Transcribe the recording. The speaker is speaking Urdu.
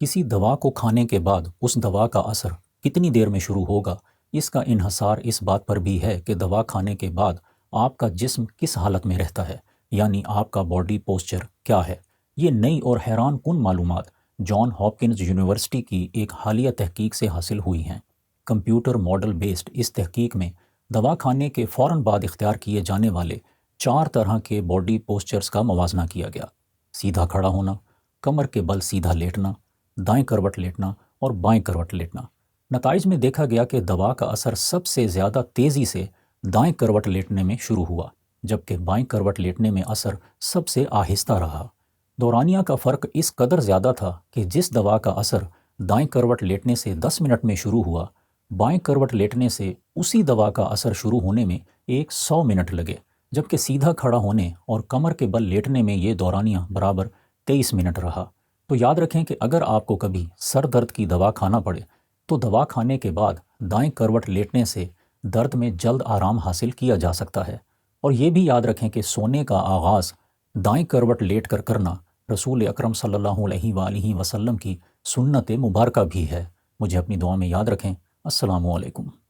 کسی دوا کو کھانے کے بعد اس دوا کا اثر کتنی دیر میں شروع ہوگا، اس کا انحصار اس بات پر بھی ہے کہ دوا کھانے کے بعد آپ کا جسم کس حالت میں رہتا ہے، یعنی آپ کا باڈی پوسچر کیا ہے۔ یہ نئی اور حیران کن معلومات جان ہاپکنز یونیورسٹی کی ایک حالیہ تحقیق سے حاصل ہوئی ہیں۔ کمپیوٹر ماڈل بیسڈ اس تحقیق میں دوا کھانے کے فوراً بعد اختیار کیے جانے والے 4 طرح کے باڈی پوسچرز کا موازنہ کیا گیا: سیدھا کھڑا ہونا، کمر کے بل سیدھا لیٹنا، دائیں کروٹ لیٹنا اور بائیں کروٹ لیٹنا۔ نتائج میں دیکھا گیا کہ دوا کا اثر سب سے زیادہ تیزی سے دائیں کروٹ لیٹنے میں شروع ہوا، جبکہ بائیں کروٹ لیٹنے میں اثر سب سے آہستہ رہا۔ دورانیہ کا فرق اس قدر زیادہ تھا کہ جس دوا کا اثر دائیں کروٹ لیٹنے سے 10 منٹ میں شروع ہوا، بائیں کروٹ لیٹنے سے اسی دوا کا اثر شروع ہونے میں 100 منٹ لگے، جبکہ سیدھا کھڑا ہونے اور کمر کے بل لیٹنے میں یہ دورانیہ برابر 23 منٹ رہا۔ تو یاد رکھیں کہ اگر آپ کو کبھی سر درد کی دوا کھانا پڑے تو دوا کھانے کے بعد دائیں کروٹ لیٹنے سے درد میں جلد آرام حاصل کیا جا سکتا ہے۔ اور یہ بھی یاد رکھیں کہ سونے کا آغاز دائیں کروٹ لیٹ کر کرنا رسول اکرم صلی اللہ علیہ وآلہ وسلم کی سنت مبارکہ بھی ہے۔ مجھے اپنی دعا میں یاد رکھیں۔ السلام علیکم۔